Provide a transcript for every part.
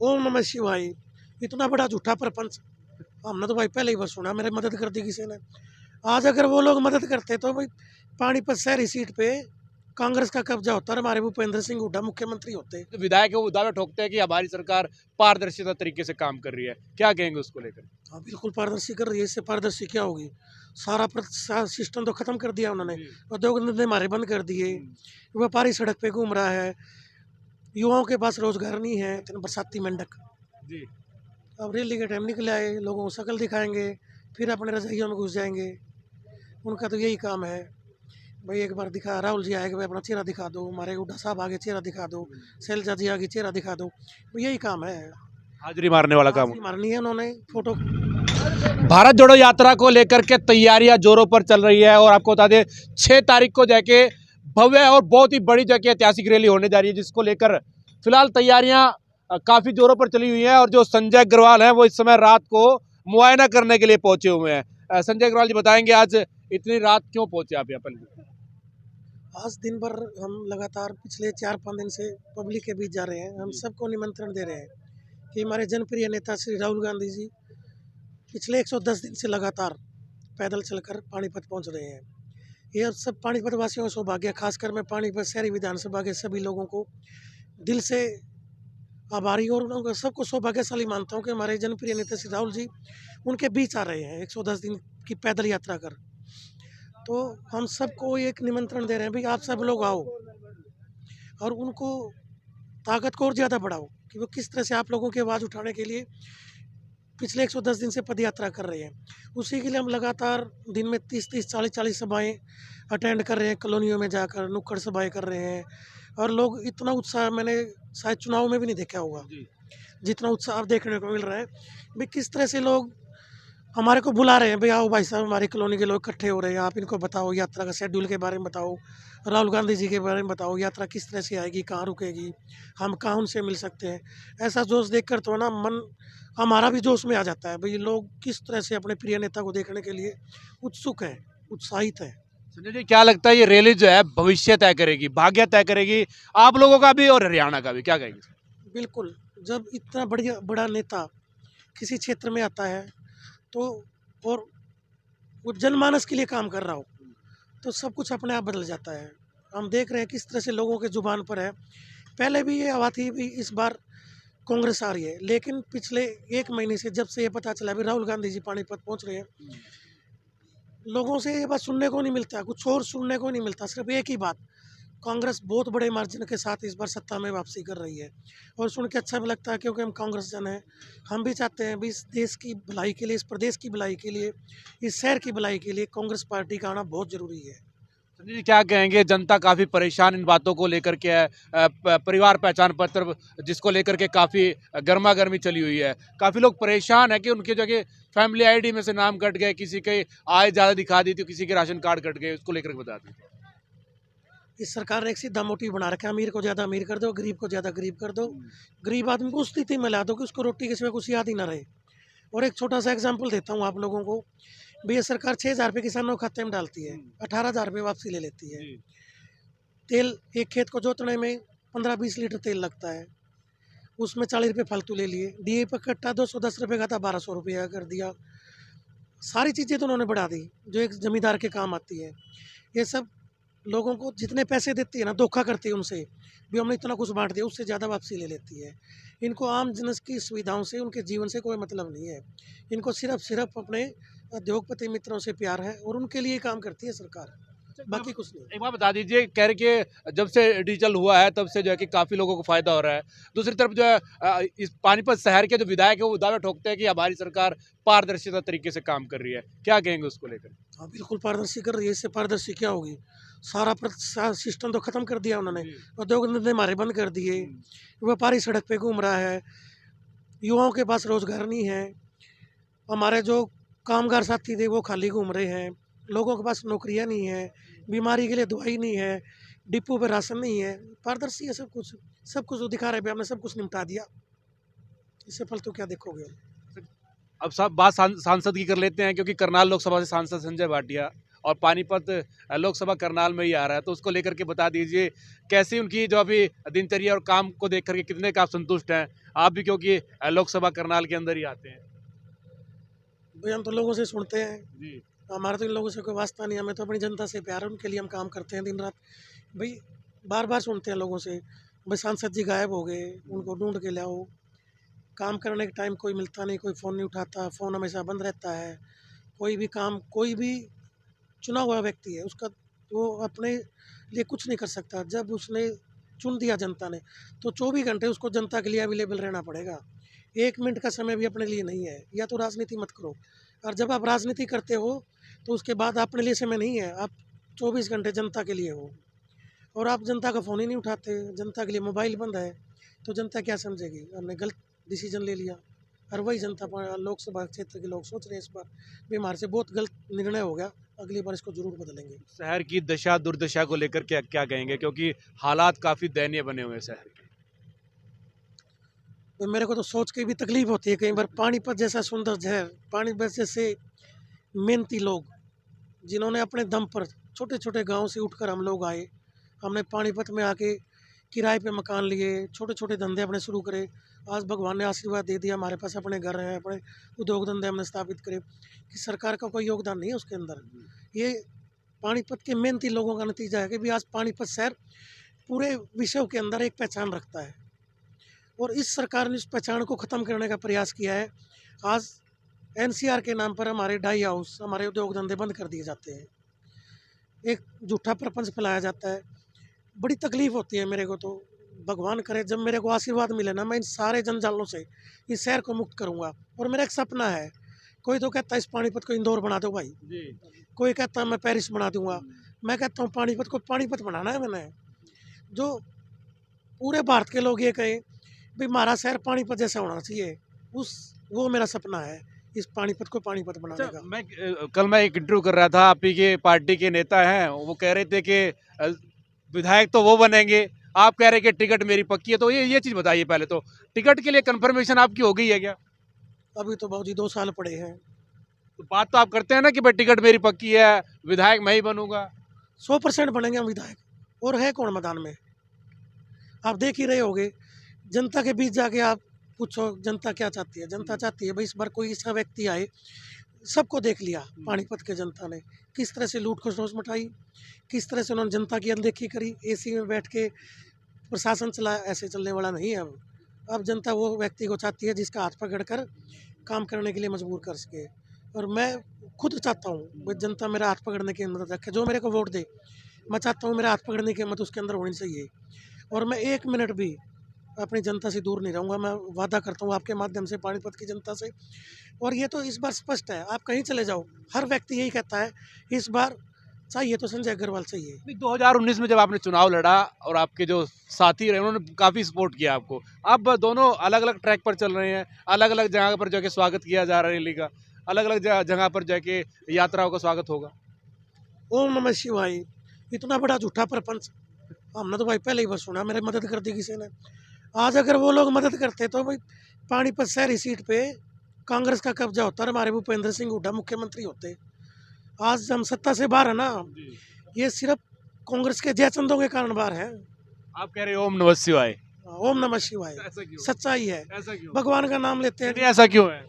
ओम नमः शिवाय, इतना बड़ा झूठा प्रपंच हमने तो भाई पहले ही बस सुना। मेरे मदद कर दी किसी ने। आज अगर वो लोग मदद करते तो भाई पानीपत शहरी सीट पे कांग्रेस का कब्जा होता और हमारे भूपेंद्र सिंह हुड्डा मुख्यमंत्री होते। तो विधायक है वो दावे ठोकते हैं कि हमारी सरकार पारदर्शिता तरीके से काम कर रही है, क्या कहेंगे उसको लेकर? हाँ बिल्कुल पारदर्शी कर रही है। इससे पारदर्शी क्या होगी? सारा सिस्टम तो खत्म कर दिया उन्होंने। उद्योग धंधे हमारे बंद कर दिए। व्यापारी सड़क पे घूम रहा है, युवाओं के पास रोजगार नहीं है। इतने बरसाती मेंढक जी। अब रैली के टाइम निकले आए, लोगों को शक्ल दिखाएंगे, फिर अपने रजाइयों में घुस जाएंगे। उनका तो यही काम है भाई, एक बार दिखा राहुल जी आए कि भाई अपना चेहरा दिखा दो, हमारे हुड्डा साहब आगे चेहरा दिखा दो, शैलजा जी आगे चेहरा दिखा दो। यही काम है, हाजिरी मारने वाला काम। हाजिरी मारनी है उन्होंने। फोटो भारत जोड़ो यात्रा को लेकर के तैयारियां जोरों पर चल रही है और आपको बता दें 6 तारीख को जाके भव्य और बहुत ही बड़ी जगह ऐतिहासिक रैली होने जा रही है, जिसको लेकर फिलहाल तैयारियां काफी जोरों पर चली हुई हैं। और जो संजय अग्रवाल हैं वो इस समय रात को मुआयना करने के लिए पहुंचे हुए हैं। संजय अग्रवाल जी बताएंगे आज इतनी रात क्यों पहुंचे आप यहाँ पर? आज दिन भर हम लगातार पिछले 4-5 दिन से पब्लिक के बीच जा रहे हैं। हम सबको निमंत्रण दे रहे हैं कि हमारे जनप्रिय नेता श्री राहुल गांधी जी पिछले 110 दिन से लगातार पैदल चलकर पानीपत पहुंच रहे हैं। ये सब पानीपत वासियों का सौभाग्य है। खासकर मैं पानीपत शहरी विधानसभा के सभी लोगों को दिल से आभारी और उनको सबको सौभाग्यशाली मानता हूँ कि हमारे जनप्रिय नेता श्री राहुल जी उनके बीच आ रहे हैं 110 दिन की पैदल यात्रा कर। तो हम सबको एक निमंत्रण दे रहे हैं भाई, आप सब लोग आओ और उनको ताकत को और ज़्यादा बढ़ाओ कि वो किस तरह से आप लोगों की आवाज़ उठाने के लिए पिछले 110 दिन से पद यात्रा कर रहे हैं। उसी के लिए हम लगातार दिन में 30-30, 40-40 सभाएं अटेंड कर रहे हैं, कॉलोनियों में जाकर नुक्कड़ सभाएं कर रहे हैं। और लोग इतना उत्साह मैंने शायद चुनाव में भी नहीं देखा होगा जितना उत्साह अब देखने को मिल रहा है। भाई किस तरह से लोग हमारे को बुला रहे हैं, भाई आओ भाई साहब, हमारी कॉलोनी के लोग इकट्ठे हो रहे हैं, आप इनको बताओ यात्रा का शेड्यूल के बारे में बताओ, राहुल गांधी जी के बारे में बताओ, यात्रा किस तरह से आएगी, कहाँ रुकेगी, हम कहाँ उनसे मिल सकते हैं। ऐसा जोश देख कर तो ना मन हमारा भी जोश में आ जाता है। भाई लोग किस तरह से अपने प्रिय नेता को देखने के लिए उत्सुक हैं, उत्साहित हैं। संजय जी क्या लगता है ये रैली जो है भविष्य तय करेगी, भाग्य तय करेगी आप लोगों का भी और हरियाणा का भी, क्या कहेंगे? बिल्कुल, जब इतना बढ़िया बड़ा नेता किसी क्षेत्र में आता है तो और वो जनमानस के लिए काम कर रहा हो तो सब कुछ अपने आप बदल जाता है। हम देख रहे हैं किस तरह से लोगों के जुबान पर है। पहले भी ये हवा थी भी इस बार कांग्रेस आ रही है, लेकिन पिछले 1 महीने से जब से ये पता चला भी राहुल गांधी जी पानीपत पहुंच रहे हैं, लोगों से ये बात सुनने को नहीं मिलता, कुछ और सुनने को नहीं मिलता, सिर्फ एक ही बात, कांग्रेस बहुत बड़े मार्जिन के साथ इस बार सत्ता में वापसी कर रही है। और सुन के अच्छा भी लगता है क्योंकि हम कांग्रेस जन हैं। हम भी चाहते हैं भी इस देश की भलाई के लिए, इस प्रदेश की भलाई के लिए, इस शहर की भलाई के लिए कांग्रेस पार्टी का आना बहुत ज़रूरी है। संजय जी क्या कहेंगे, जनता काफी परेशान इन बातों को लेकर के है, परिवार पहचान पत्र जिसको लेकर के काफी गर्मा गर्मी चली हुई है, काफी लोग परेशान है कि उनके जगह फैमिली आईडी में से नाम कट गए, किसी के आय ज्यादा दिखा दी थी, किसी के राशन कार्ड कट गए, उसको लेकर के बता दें। इस सरकार ने एक सीधा मोटिव बना रखा है, अमीर को ज़्यादा अमीर कर दो, गरीब को ज़्यादा गरीब कर दो, गरीब आदमी को उस स्थिति में ला दो कि उसको रोटी के सिवा कुछ याद ही ना रहे। और एक छोटा सा एग्जाम्पल देता हूँ आप लोगों को। भैया सरकार 6,000 रुपये किसानों के खाते में डालती है, 18,000 रुपये वापसी ले लेती है। तेल एक खेत को जोतने में 15-20 लीटर तेल लगता है, उसमें 40 रुपये फालतू ले लिए। DAP पर कट्टा 210 रुपये का था, 1200 रुपया कर दिया। सारी चीज़ें तो उन्होंने बढ़ा दी जो एक ज़मींदार के काम आती है। ये सब लोगों को जितने पैसे देती है ना, धोखा करती है उनसे भी, हमने इतना कुछ बांट दिया, उससे ज़्यादा वापसी ले लेती है। इनको आम जनस की सुविधाओं से, उनके जीवन से कोई मतलब नहीं है। इनको सिर्फ अपने उद्योगपति मित्रों से प्यार है और उनके लिए काम करती है सरकार, बाकी कुछ नहीं। एक बात बता दीजिए, कह रहे कि जब से डिजिटल हुआ है तब से जो है कि काफी लोगों को फायदा हो रहा है, दूसरी तरफ जो है इस पानीपत शहर के जो विधायक है वो दावे ठोकते हैं कि हमारी सरकार पारदर्शिता तरीके से काम कर रही है, क्या कहेंगे उसको लेकर? हाँ बिल्कुल पारदर्शी कर रही है। इससे पारदर्शी क्या होगी? सारा सिस्टम तो खत्म कर दिया उन्होंने। उद्योग धंधे हमारे बंद कर दिए। व्यापारी सड़क पे घूम रहा है, युवाओं के पास रोजगार नहीं है। हमारे जो कामगार साथी थे वो खाली घूम रहे हैं, लोगों के पास नौकरियां नहीं है, बीमारी के लिए दवाई नहीं है, डिपो पे राशन नहीं है। पारदर्शी है सब कुछ, सब कुछ जो दिखा रहे हैं हमने सब कुछ निपटा दिया। इससे फल तो क्या देखोगे? अब सब बात सांसद की कर लेते हैं, क्योंकि करनाल लोकसभा से सांसद संजय भाटिया और पानीपत लोकसभा करनाल में ही आ रहा है, तो उसको लेकर के बता दीजिए कैसी उनकी जो अभी दिनचर्या और काम को देख करके कितने का आप संतुष्ट हैं, आप भी क्योंकि लोकसभा करनाल के अंदर ही आते हैं। भाई हम तो लोगों से सुनते हैं, जी हमारा तो इन लोगों से कोई वास्ता नहीं, हमें तो अपनी जनता से प्यार है, उनके लिए हम काम करते हैं दिन रात। भाई बार बार सुनते हैं लोगों से, भाई सांसद जी गायब हो गए, उनको ढूंढ के लाओ। काम करने के टाइम कोई मिलता नहीं, कोई फ़ोन नहीं उठाता, फ़ोन हमेशा बंद रहता है। कोई भी काम, कोई भी चुना हुआ व्यक्ति है, उसका वो अपने लिए कुछ नहीं कर सकता। जब उसने चुन दिया जनता ने, तो 24 घंटे उसको जनता के लिए अवेलेबल रहना पड़ेगा। 1 मिनट का समय भी अपने लिए नहीं है, या तो राजनीति मत करो। और जब आप राजनीति करते हो तो उसके बाद अपने लिए समय नहीं है, आप 24 घंटे जनता के लिए हो और आप जनता का फ़ोन ही नहीं उठाते, जनता के लिए मोबाइल बंद है, तो जनता क्या समझेगी? हमने गलत डिसीजन ले लिया। और वही जनता लोकसभा क्षेत्र के लोग सोच रहे हैं इस बार भी हमारे से बहुत गलत निर्णय हो गया, अगली बार इसको ज़रूर बदलेंगे। शहर की दशा दुर्दशा को लेकर क्या क्या कहेंगे, क्योंकि हालात काफ़ी दयनीय बने हुए हैं शहर के। तो मेरे को तो सोच के भी तकलीफ होती है कई बार। पानीपत जैसा सुंदर शहर, पानीपत जैसे मेहनती लोग जिन्होंने अपने दम पर छोटे छोटे गांव से उठकर हम लोग आए, हमने पानीपत में आके किराए पे मकान लिए, छोटे छोटे धंधे अपने शुरू करे। आज भगवान ने आशीर्वाद दे दिया, हमारे पास अपने घर हैं, अपने उद्योग धंधे हमने स्थापित करे, कि सरकार का कोई योगदान नहीं है उसके अंदर। ये पानीपत के मेहनती लोगों का नतीजा है कि भी आज पानीपत शहर पूरे विश्व के अंदर एक पहचान रखता है। और इस सरकार ने इस पहचान को ख़त्म करने का प्रयास किया है। आज एनसीआर के नाम पर हमारे डाई हाउस, हमारे उद्योग धंधे बंद कर दिए जाते हैं, एक झूठा प्रपंच फैलाया जाता है। बड़ी तकलीफ़ होती है मेरे को तो। भगवान करे जब मेरे को आशीर्वाद मिले ना, मैं इन सारे जंजालों से इस शहर को मुक्त करूँगा। और मेरा एक सपना है, कोई तो कहता है इस पानीपत को इंदौर बना दो भाई, कोई कहता है मैं पेरिस बना दूंगा, मैं कहता हूँ पानीपत को पानीपत बनाना है मैंने। जो पूरे भारत के लोग ये कहें भाई हमारा शहर पानीपत जैसा होना चाहिए, वो मेरा सपना है, इस पानीपत को पानीपत बनाने का। कल मैं एक इंटरव्यू कर रहा था, आप ही के पार्टी के नेता हैं, वो कह रहे थे कि विधायक तो वो बनेंगे, आप कह रहे हैं कि टिकट मेरी पक्की है, तो ये चीज़ बताइए पहले तो, टिकट के लिए कंफर्मेशन आपकी हो गई है क्या? अभी तो बाबूजी 2 साल पड़े हैं। तो बात तो आप करते हैं ना कि भाई टिकट मेरी पक्की है, विधायक मैं ही बनूंगा। 100% बनेंगे हम विधायक, और है कौन मैदान में? आप देख ही रहे होगे, जनता के बीच जाके आप पूछो जनता क्या चाहती है। जनता चाहती है भाई इस बार कोई ऐसा व्यक्ति आए, सबको देख लिया पानीपत के जनता ने, किस तरह से लूट खसोस मचाई, किस तरह से उन्होंने जनता की अनदेखी करी, एसी में बैठ के प्रशासन चलाया। ऐसे चलने वाला नहीं है अब जनता वो व्यक्ति को चाहती है जिसका हाथ पकड़ कर काम करने के लिए मजबूर कर सके। और मैं खुद चाहता हूँ भाई जनता मेरा हाथ पकड़ने की हिम्मत रखे, जो मेरे को वोट दे, मैं चाहता हूँ मेरा हाथ पकड़ने की हिम्मत उसके अंदर होनी चाहिए। और मैं 1 मिनट भी अपनी जनता से दूर नहीं रहूँगा, मैं वादा करता हूँ आपके माध्यम से पानीपत की जनता से। और ये तो इस बार स्पष्ट है, आप कहीं चले जाओ, हर व्यक्ति यही कहता है इस बार चाहिए तो संजय अग्रवाल चाहिए। 2019 में जब आपने चुनाव लड़ा और आपके जो साथी रहे उन्होंने काफ़ी सपोर्ट किया आपको, अब दोनों अलग अलग ट्रैक पर चल रहे हैं, अलग अलग जगह पर जाके स्वागत किया जा रहा है रैली का, अलग अलग जगह पर जाके यात्राओं का स्वागत होगा। ओम नमः शिवाय, इतना बड़ा झूठा प्रपंच हमने तो भाई पहले ही बस सुना, मेरे मदद कर दी किसी ने। आज अगर वो लोग मदद करते तो भाई पानीपत शहरी सीट पे कांग्रेस का कब्जा होता और हमारे भूपेंद्र सिंह हुड्डा मुख्यमंत्री होते। आज हम सत्ता से बाहर है ना, ये सिर्फ कांग्रेस के जयचंदों के कारण बाहर है। आप कह रहे हो ओम नमः शिवाय, ओम नमः शिवाय सच्चाई है। ऐसा क्यों? भगवान का नाम लेते हैं, ऐसा क्यों है?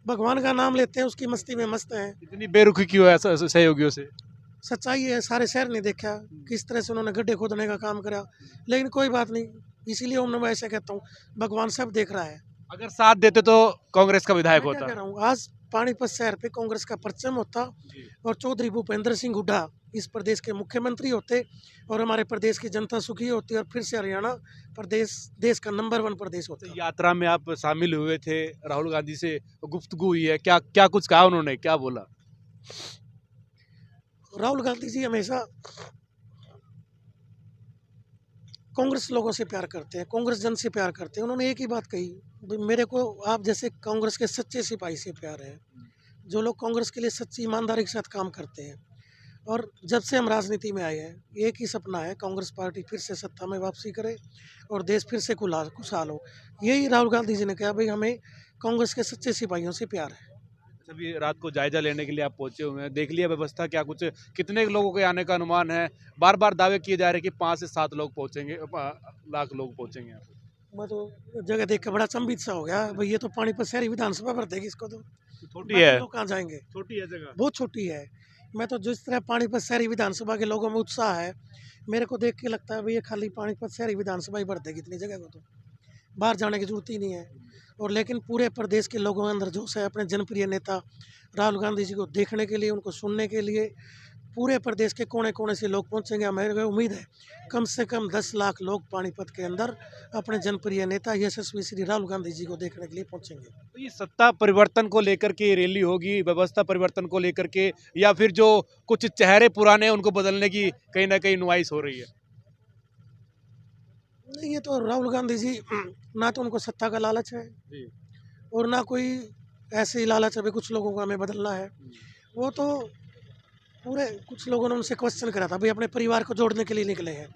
भगवान का नाम लेते हैं, उसकी मस्ती में मस्त हैं। इतनी बेरुखी क्यों है सहयोगियों से? सच्चाई है, सारे शहर ने देखा किस तरह से उन्होंने गड्ढे खोदने का काम करा, लेकिन कोई बात नहीं, इसीलिए ओम नमः ऐसे कहता हूँ, भगवान सब देख रहा है। अगर साथ देते तो कांग्रेस का विधायक मैं क्या होता। कह रहा हूँ, आज पानीपत शहर पे कांग्रेस का परचम होता और चौधरी भूपेंद्र सिंह हुड्डा इस प्रदेश के मुख्यमंत्री होते और हमारे प्रदेश की जनता सुखी होती और फिर से हरियाणा प्रदेश देश का नंबर 1 प्रदेश होता। यात्रा में आप शामिल हुए थे, राहुल गांधी से गुफ्तगू हुई है, क्या क्या कुछ कहा उन्होंने, क्या बोला? राहुल गांधी जी हमेशा कांग्रेस लोगों से प्यार करते हैं, कांग्रेस जन से प्यार करते हैं। उन्होंने एक ही बात कही, मेरे को आप जैसे कांग्रेस के सच्चे सिपाही से प्यार है, जो लोग कांग्रेस के लिए सच्ची ईमानदारी के साथ काम करते हैं। और जब से हम राजनीति में आए हैं, एक ही सपना है, कांग्रेस पार्टी फिर से सत्ता में वापसी करे और देश फिर से खुशहाल हो। यही राहुल गांधी जी ने कहा भाई हमें कांग्रेस के सच्चे सिपाहियों से प्यार है। अभी रात को जायजा लेने के लिए आप पहुंचे हुए हैं, देख लिया व्यवस्था क्या कुछ, कितने लोगों के आने का अनुमान है? बार बार दावे किए जा रहे हैं कि 5 से 7 लोग पहुंचेंगे, लाख लोग पहुंचेंगे यहाँ पे। मैं तो जगह देख के बड़ा चंभित सा हो गया भाई, ये तो पानीपत शहरी विधानसभा भर देगी इसको तो। छोटी बाकी है, लोग कहाँ जाएंगे? छोटी है जगह। बहुत छोटी है। मैं तो जिस तरह पानीपत शहरी विधानसभा के लोगों में उत्साह है, मेरे को देख के लगता है भाई ये खाली पानीपत शहरी विधानसभा ही भर देगी इतनी जगह को, तो बाहर जाने की जरूरत ही नहीं है। और लेकिन पूरे प्रदेश के लोगों के अंदर जोश है अपने जनप्रिय नेता राहुल गांधी जी को देखने के लिए, उनको सुनने के लिए। पूरे प्रदेश के कोने कोने से लोग पहुंचेंगे। मेरे उम्मीद है कम से कम 10 लाख लोग पानीपत के अंदर अपने जनप्रिय नेता यशस्वी श्री राहुल गांधी जी को देखने के लिए पहुंचेंगे। तो ये सत्ता परिवर्तन को लेकर के रैली होगी, व्यवस्था परिवर्तन को लेकर के, या फिर जो कुछ चेहरे पुराने हैं उनको बदलने की कहीं ना कहीं नुमाइश हो रही है? नहीं, ये तो राहुल गांधी जी ना तो उनको सत्ता का लालच है जी। और ना कोई ऐसे ही लालच है भाई कुछ लोगों को हमें बदलना है। वो तो पूरे कुछ लोगों ने उनसे क्वेश्चन करा था भाई अपने परिवार को जोड़ने के लिए निकले हैं।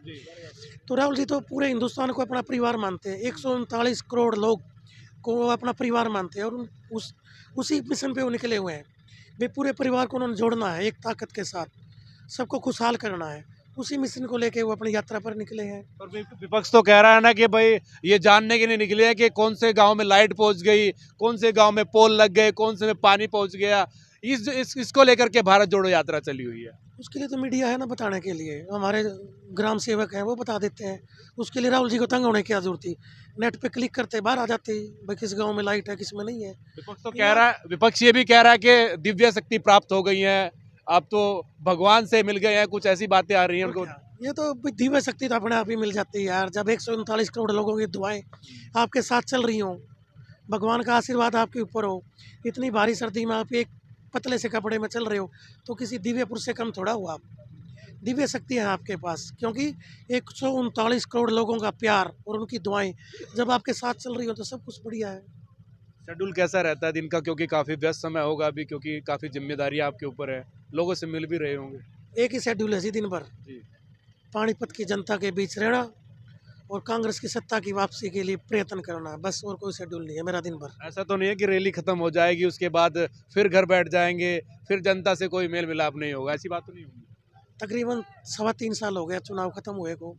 तो राहुल जी तो पूरे हिंदुस्तान को अपना परिवार मानते हैं, 139 करोड़ लोग को वो अपना परिवार मानते हैं, और उसी मिशन पे वो निकले हुए हैं भाई पूरे परिवार को उन्होंने जोड़ना है एक ताकत के साथ, सबको खुशहाल करना है। उसी मिशन को लेके वो अपनी यात्रा पर निकले हैं। और विपक्ष तो कह रहा है ना कि भाई ये जानने के लिए निकले हैं कि कौन से गांव में लाइट पहुंच गई, कौन से गांव में पोल लग गए, कौन से में पानी पहुंच गया। इसको लेकर के भारत जोड़ो यात्रा चली हुई है। उसके लिए तो मीडिया है ना बताने के लिए, हमारे ग्राम सेवक हैं वो बता देते हैं। उसके लिए राहुल जी को तंग होने की क्या जरूरत थी? नेट पे क्लिक करते बाहर आ जाते भाई किस गांव में लाइट है किस में नहीं है। विपक्ष तो कह रहा है, विपक्ष ये भी कह रहा है कि दिव्य शक्ति प्राप्त हो गई है, आप तो भगवान से मिल गए हैं, कुछ ऐसी बातें आ रही हैं उनको। ये तो दिव्य शक्ति तो अपने आप ही मिल जाती है यार, जब 139 करोड़ लोगों की दुआएं आपके साथ चल रही हों, भगवान का आशीर्वाद आपके ऊपर हो, इतनी भारी सर्दी में आप एक पतले से कपड़े में चल रहे हो, तो किसी दिव्य पुरुष से कम थोड़ा हुआ आप। दिव्य शक्ति है आपके पास, क्योंकि 139 करोड़ लोगों का प्यार और उनकी दुआएं जब आपके साथ चल रही हो तो सब कुछ बढ़िया है। शेड्यूल कैसा रहता है दिन का, क्योंकि काफी व्यस्त समय होगा अभी, क्योंकि काफी जिम्मेदारी आपके ऊपर है, लोगों से मिल भी रहे होंगे? एक ही शेड्यूल है जी दिन भर, पानीपत की जनता के बीच रहना और कांग्रेस की सत्ता की वापसी के लिए प्रयत्न करना, बस और कोई शेड्यूल नहीं है मेरा दिन भर। ऐसा तो नहीं है कि रैली खत्म हो जाएगी उसके बाद फिर घर बैठ जाएंगे, फिर जनता से कोई मेल मिलाप नहीं होगा, ऐसी बात तो नहीं होगी? तकरीबन 3.25 साल हो गया चुनाव खत्म हुए को,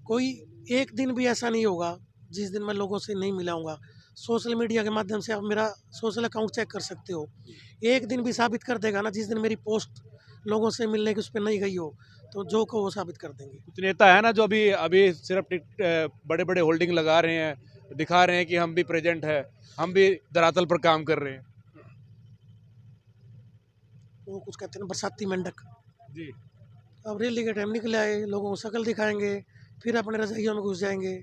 कोई एक दिन भी ऐसा नहीं होगा जिस दिन मैं लोगों से नहीं मिलाऊंगा। सोशल मीडिया के माध्यम से आप मेरा सोशल अकाउंट चेक कर सकते हो, एक दिन भी साबित कर देगा ना जिस दिन मेरी पोस्ट लोगों से मिलने की उस पर नहीं गई हो, तो जो को वो साबित कर देंगे। कुछ नेता है ना जो अभी अभी सिर्फ बड़े बड़े होल्डिंग लगा रहे हैं, दिखा रहे हैं कि हम भी प्रेजेंट है, हम भी धरातल पर काम कर रहे हैं। वो कुछ कहते हैं बरसाती मेंढक जी। अब रैली के टाइम निकले आए, लोगों को शक्ल दिखाएंगे, फिर अपने रजाइयों में घुस जाएंगे।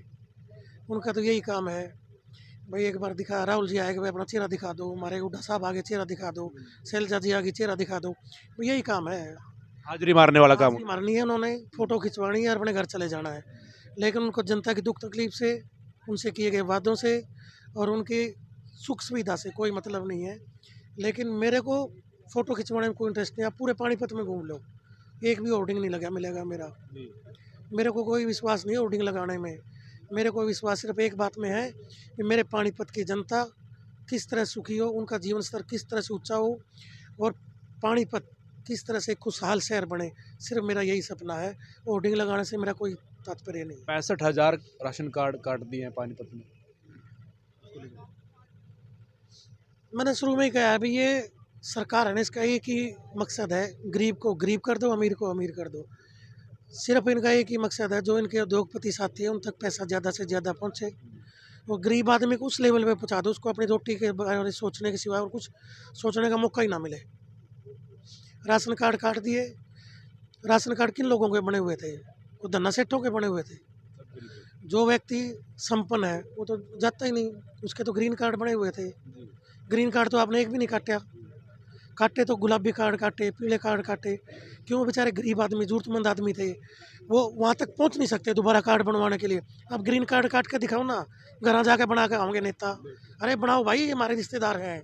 उनका तो यही काम है भाई, एक बार दिखा राहुल जी आएगा भाई अपना चेहरा दिखा दो, हमारे हुड्डा साहब आगे चेहरा दिखा दो, शैलजा जी आगे चेहरा दिखा दो, तो यही काम है। हाजिरी मारने वाला काम। हाजिरी मारनी है उन्होंने, फोटो खिंचवानी है और अपने घर चले जाना है। लेकिन उनको जनता की दुख तकलीफ से, उनसे किए गए वादों से और उनकी सुख सुविधा से कोई मतलब नहीं है। लेकिन मेरे को फ़ोटो खिंचवाने में कोई इंटरेस्ट नहीं। आप पूरे पानीपत में घूम लो, एक भी होर्डिंग नहीं लगा मिलेगा मेरा। मेरे को कोई विश्वास नहीं है होर्डिंग लगाने में। मेरे को विश्वास सिर्फ एक बात में है कि मेरे पानीपत की जनता किस तरह सुखी हो, उनका जीवन स्तर किस तरह से ऊँचा हो और पानीपत किस तरह से खुशहाल शहर बने, सिर्फ मेरा यही सपना है। होर्डिंग लगाने से मेरा कोई तात्पर्य नहीं। 65,000 राशन कार्ड काट दिए हैं पानीपत में। मैंने शुरू में ही कहा अभी ये सरकार है ना, इसका एक ही मकसद है, गरीब को गरीब कर दो, अमीर को अमीर कर दो। सिर्फ इनका एक ही मकसद है, जो इनके उद्योगपति साथी हैं उन तक पैसा ज़्यादा से ज़्यादा पहुँचे और गरीब आदमी को उस लेवल पे पहुँचा दो, उसको अपनी रोटी के बारे में सोचने के सिवाय और कुछ सोचने का मौका ही ना मिले। राशन कार्ड काट दिए। राशन कार्ड किन लोगों के बने हुए थे? वो धन्ना सेठों के बने हुए थे। जो व्यक्ति संपन्न है वो तो जाता ही नहीं, उसके तो ग्रीन कार्ड बने हुए थे। ग्रीन कार्ड तो आपने एक भी नहीं काटा। काटे तो गुलाबी कार्ड काटे, पीले कार्ड काटे। क्यों? बेचारे गरीब आदमी, ज़रूरतमंद आदमी थे, वो वहाँ तक पहुँच नहीं सकते दोबारा कार्ड बनवाने के लिए। आप ग्रीन कार्ड काट के दिखाओ ना, घर जाके बना के आओगे नेता। अरे बनाओ भाई, ये हमारे रिश्तेदार हैं,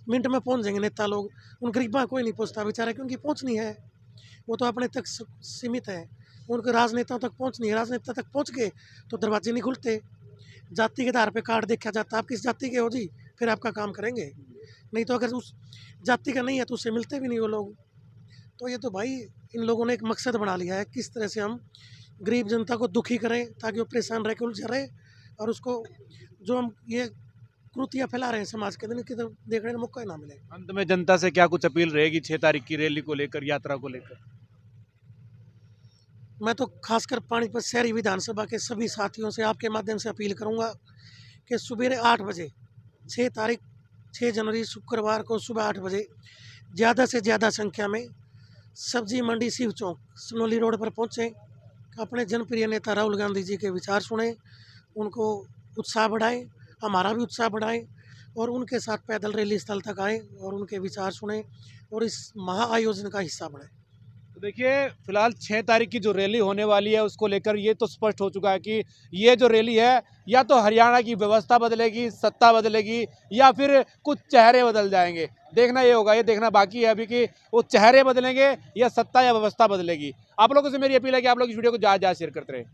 मिनट में पहुँच जाएंगे नेता लोग। उन गरीबा कोई नहीं पहुँचता बेचारा, क्योंकि पहुँच नहीं है, वो तो अपने तक सीमित है। उनके राजनेताओं तक पहुँच नहीं है। राजनेता तक पहुँच गए तो दरवाजे नहीं खुलते। जाति के आधार पे कार्ड देखा जाता है, आप किस जाति के हो जी, फिर आपका काम करेंगे। नहीं तो अगर उस जाति का नहीं है तो उससे मिलते भी नहीं वो लोग। तो ये तो भाई इन लोगों ने एक मकसद बना लिया है किस तरह से हम गरीब जनता को दुखी करें ताकि वो परेशान रह के उलझा रहे, और उसको जो हम ये कृतियाँ फैला रहे हैं समाज के अंदर, किधर देखने का मौका ही ना मिले। अंत में जनता से क्या कुछ अपील रहेगी 6 तारीख की रैली को लेकर, यात्रा को लेकर? मैं तो खासकर पानीपत शहरी विधानसभा के सभी साथियों से आपके माध्यम से अपील करूंगा कि सुबह 8 बजे 6 तारीख 6 जनवरी शुक्रवार को सुबह 8 बजे ज़्यादा से ज़्यादा संख्या में सब्जी मंडी शिव चौक सनोली रोड पर पहुँचें, अपने जनप्रिय नेता राहुल गांधी जी के विचार सुने, उनको उत्साह बढ़ाएं, हमारा भी उत्साह बढ़ाएं, और उनके साथ पैदल रैली स्थल तक आएँ और उनके विचार सुने और इस महाआयोजन का हिस्सा बने। तो देखिए, फिलहाल 6 तारीख की जो रैली होने वाली है उसको लेकर ये तो स्पष्ट हो चुका है कि ये जो रैली है या तो हरियाणा की व्यवस्था बदलेगी, सत्ता बदलेगी, या फिर कुछ चेहरे बदल जाएंगे। देखना ये होगा, ये देखना बाकी है अभी कि वो चेहरे बदलेंगे या सत्ता या व्यवस्था बदलेगी। आप लोगों से मेरी अपील है कि आप लोग इस वीडियो को ज़्यादा शेयर करते रहें।